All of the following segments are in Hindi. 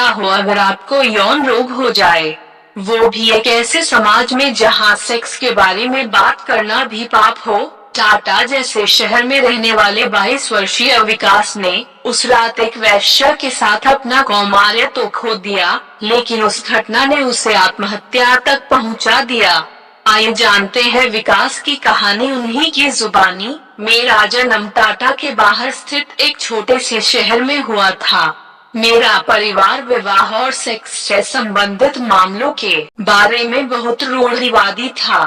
क्या हो अगर आपको यौन रोग हो जाए, वो भी एक ऐसे समाज में जहां सेक्स के बारे में बात करना भी पाप हो। टाटा जैसे शहर में रहने वाले 22 वर्षीय विकास ने उस रात एक वैश्या के साथ अपना कौमार्य तो खो दिया, लेकिन उस घटना ने उसे आत्महत्या तक पहुंचा दिया। आइए जानते हैं विकास की कहानी उन्हीं की जुबानी। मेरा जन्म टाटा के बाहर स्थित एक छोटे से शहर में हुआ था। मेरा परिवार विवाह और सेक्स से संबंधित मामलों के बारे में बहुत रूढ़िवादी था।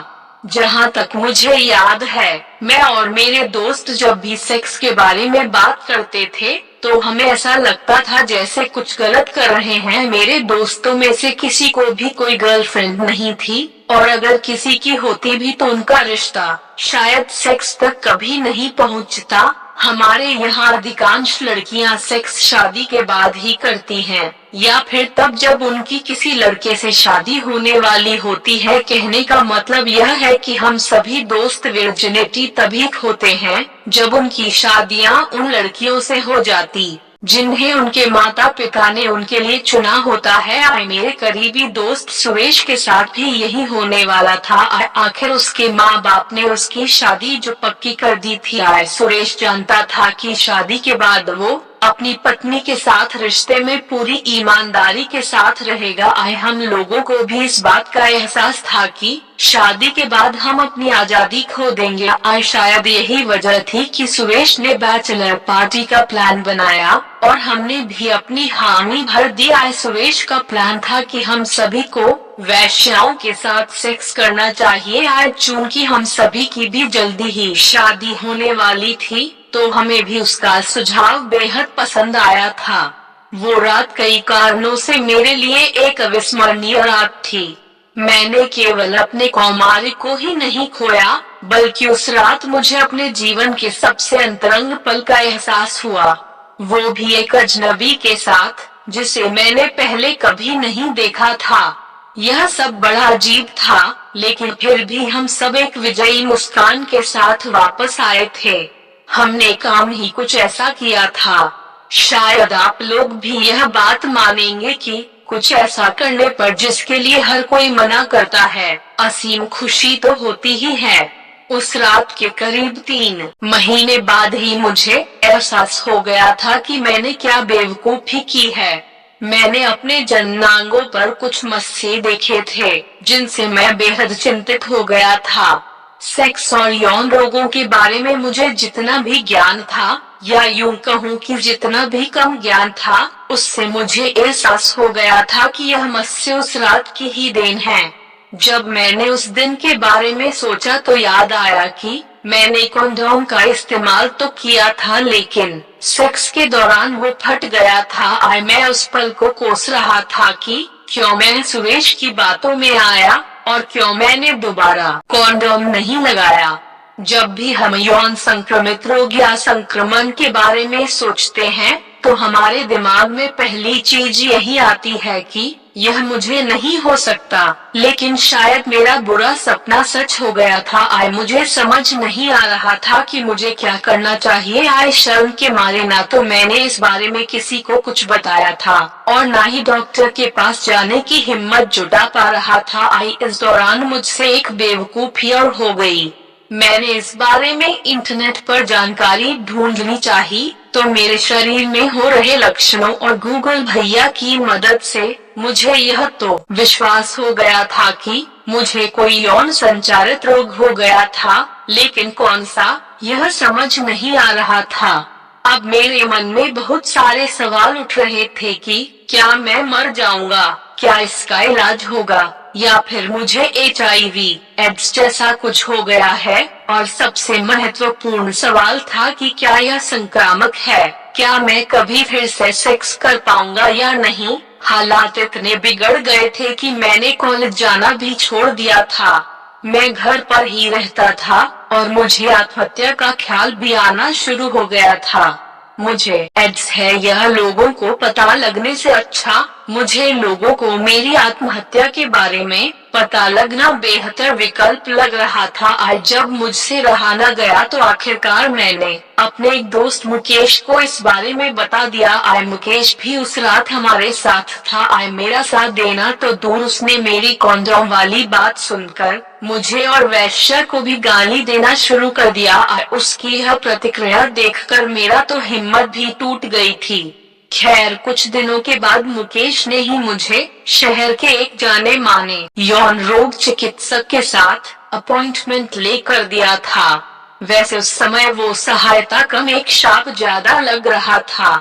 जहाँ तक मुझे याद है, मैं और मेरे दोस्त जब भी सेक्स के बारे में बात करते थे तो हमें ऐसा लगता था जैसे कुछ गलत कर रहे हैं। मेरे दोस्तों में से किसी को भी कोई गर्लफ्रेंड नहीं थी, और अगर किसी की होती भी तो उनका रिश्ता शायद सेक्स तक कभी नहीं पहुंचता। हमारे यहाँ अधिकांश लड़कियां सेक्स शादी के बाद ही करती हैं, या फिर तब जब उनकी किसी लड़के से शादी होने वाली होती है। कहने का मतलब यह है कि हम सभी दोस्त वर्जिनिटी तभी खोते हैं जब उनकी शादियां उन लड़कियों से हो जाती जिन्हें उनके माता पिता ने उनके लिए चुना होता है। मेरे करीबी दोस्त सुरेश के साथ भी यही होने वाला था। आखिर उसके माँ बाप ने उसकी शादी जो पक्की कर दी थी। सुरेश जानता था कि शादी के बाद वो अपनी पत्नी के साथ रिश्ते में पूरी ईमानदारी के साथ रहेगा। हम लोगों को भी इस बात का एहसास था कि शादी के बाद हम अपनी आजादी खो देंगे। शायद यही वजह थी कि सुरेश ने बैचलर पार्टी का प्लान बनाया और हमने भी अपनी हामी भर दी। सुरेश का प्लान था कि हम सभी को वैश्याओं के साथ सेक्स करना चाहिए। चूंकि हम सभी की भी जल्दी ही शादी होने वाली थी तो हमें भी उसका सुझाव बेहद पसंद आया था। वो रात कई कारणों से मेरे लिए एक अविस्मरणीय रात थी। मैंने केवल अपने कौमार्य को ही नहीं खोया, बल्कि उस रात मुझे अपने जीवन के सबसे अंतरंग पल का एहसास हुआ, वो भी एक अजनबी के साथ जिसे मैंने पहले कभी नहीं देखा था। यह सब बड़ा अजीब था, लेकिन फिर भी हम सब एक विजयी मुस्कान के साथ वापस आए थे। हमने काम ही कुछ ऐसा किया था। शायद आप लोग भी यह बात मानेंगे कि कुछ ऐसा करने पर जिसके लिए हर कोई मना करता है, असीम खुशी तो होती ही है। उस रात के करीब 3 महीने बाद ही मुझे एहसास हो गया था कि मैंने क्या बेवकूफी की है। मैंने अपने जननांगों पर कुछ मस्से देखे थे जिनसे मैं बेहद चिंतित हो गया था। सेक्स और यौन रोगों के बारे में मुझे जितना भी ज्ञान था, या यूं कहूं कि जितना भी कम ज्ञान था, उससे मुझे एहसास हो गया था कि यह मस्से उस रात की ही देन है। जब मैंने उस दिन के बारे में सोचा तो याद आया कि मैंने कंडोम का इस्तेमाल तो किया था, लेकिन सेक्स के दौरान वो फट गया था। मैं उस पल को कोस रहा था कि क्यों मैं सुरेश की बातों में आया और क्यों मैंने दोबारा कंडोम नहीं लगाया। जब भी हम यौन संक्रमित रोग या संक्रमण के बारे में सोचते हैं तो हमारे दिमाग में पहली चीज यही आती है कि यह मुझे नहीं हो सकता, लेकिन शायद मेरा बुरा सपना सच हो गया था। मुझे समझ नहीं आ रहा था कि मुझे क्या करना चाहिए। शर्म के मारे ना तो मैंने इस बारे में किसी को कुछ बताया था और ना ही डॉक्टर के पास जाने की हिम्मत जुटा पा रहा था। इस दौरान मुझसे एक बेवकूफी और हो गई। मैंने इस बारे में इंटरनेट पर जानकारी ढूंढनी चाहिए, तो मेरे शरीर में हो रहे लक्षणों और गूगल भैया की मदद से मुझे यह तो विश्वास हो गया था कि मुझे कोई यौन संचारित रोग हो गया था, लेकिन कौन सा, यह समझ नहीं आ रहा था। अब मेरे मन में बहुत सारे सवाल उठ रहे थे कि क्या मैं मर जाऊंगा, क्या इसका इलाज होगा, या फिर मुझे HIV एड्स जैसा कुछ हो गया है, और सबसे महत्वपूर्ण सवाल था कि क्या यह संक्रामक है, क्या मैं कभी फिर से सेक्स कर पाऊंगा या नहीं। हालात इतने बिगड़ गए थे कि मैंने कॉलेज जाना भी छोड़ दिया था। मैं घर पर ही रहता था और मुझे आत्महत्या का ख्याल भी आना शुरू हो गया था। मुझे एड्स है यह लोगों को पता लगने से अच्छा मुझे लोगों को मेरी आत्महत्या के बारे में पता लगना बेहतर विकल्प लग रहा था। आज जब मुझसे रहा न गया तो आखिरकार मैंने अपने एक दोस्त मुकेश को इस बारे में बता दिया। आय मुकेश भी उस रात हमारे साथ था। आय मेरा साथ देना तो दूर, उसने मेरी कॉन्डोम वाली बात सुनकर मुझे और वैश्या को भी गाली देना शुरू कर दिया। आय उसकी यह प्रतिक्रिया देखकर मेरा तो हिम्मत भी टूट गई थी। खैर कुछ दिनों के बाद मुकेश ने ही मुझे शहर के एक जाने माने यौन रोग चिकित्सक के साथ अपॉइंटमेंट लेकर दिया था। वैसे उस समय वो सहायता कम एक शाप ज्यादा लग रहा था।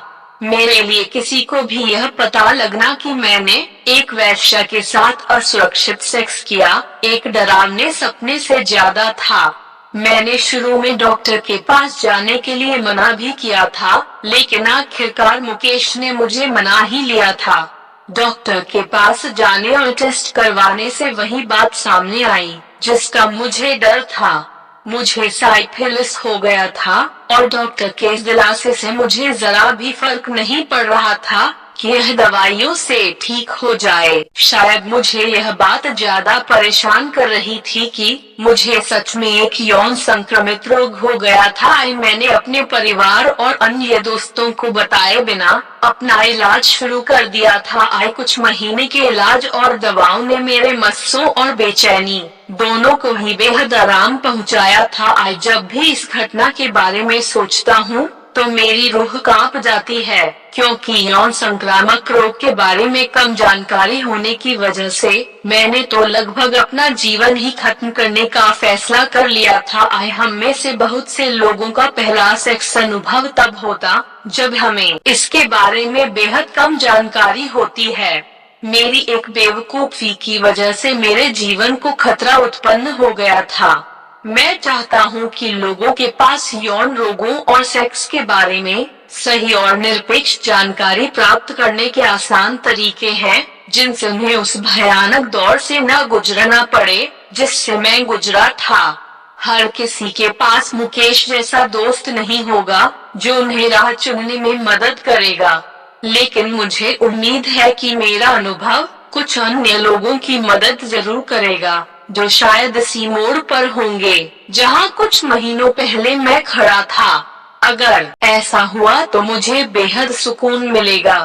मेरे लिए किसी को भी यह पता लगना कि मैंने एक वैश्या के साथ असुरक्षित सेक्स किया एक डरावने सपने से ज्यादा था। मैंने शुरू में डॉक्टर के पास जाने के लिए मना भी किया था, लेकिन आखिरकार मुकेश ने मुझे मना ही लिया था। डॉक्टर के पास जाने और टेस्ट करवाने से वही बात सामने आई जिसका मुझे डर था। मुझे साइफिलिस हो गया था और डॉक्टर के दिलासे से मुझे जरा भी फर्क नहीं पड़ रहा था कि यह दवाइयों से ठीक हो जाए। शायद मुझे यह बात ज्यादा परेशान कर रही थी कि मुझे सच में एक यौन संक्रमित रोग हो गया था। मैंने अपने परिवार और अन्य दोस्तों को बताए बिना अपना इलाज शुरू कर दिया था। कुछ महीने के इलाज और दवाओं ने मेरे मस्सों और बेचैनी दोनों को ही बेहद आराम पहुंचाया था। जब भी इस घटना के बारे में सोचता हूँ तो मेरी रूह कांप जाती है, क्योंकि यौन संक्रामक रोग के बारे में कम जानकारी होने की वजह से मैंने तो लगभग अपना जीवन ही खत्म करने का फैसला कर लिया था। हम में से बहुत से लोगों का पहला सेक्स अनुभव तब होता जब हमें इसके बारे में बेहद कम जानकारी होती है। मेरी एक बेवकूफी की वजह से मेरे जीवन को खतरा उत्पन्न हो गया था। मैं चाहता हूँ कि लोगों के पास यौन रोगों और सेक्स के बारे में सही और निरपेक्ष जानकारी प्राप्त करने के आसान तरीके हैं, जिनसे उन्हें उस भयानक दौर से न गुजरना पड़े जिससे मैं गुजरा था। हर किसी के पास मुकेश जैसा दोस्त नहीं होगा जो उन्हें राह चुनने में मदद करेगा, लेकिन मुझे उम्मीद है कि मेरा अनुभव कुछ अन्य लोगों की मदद जरूर करेगा जो शायद इसी मोड़ पर होंगे जहां कुछ महीनों पहले मैं खड़ा था। अगर ऐसा हुआ तो मुझे बेहद सुकून मिलेगा।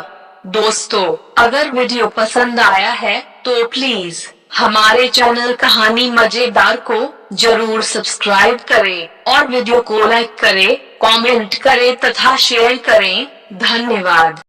दोस्तों, अगर वीडियो पसंद आया है तो प्लीज हमारे चैनल कहानी मजेदार को जरूर सब्सक्राइब करें और वीडियो को लाइक करें, कमेंट करें तथा शेयर करें। धन्यवाद।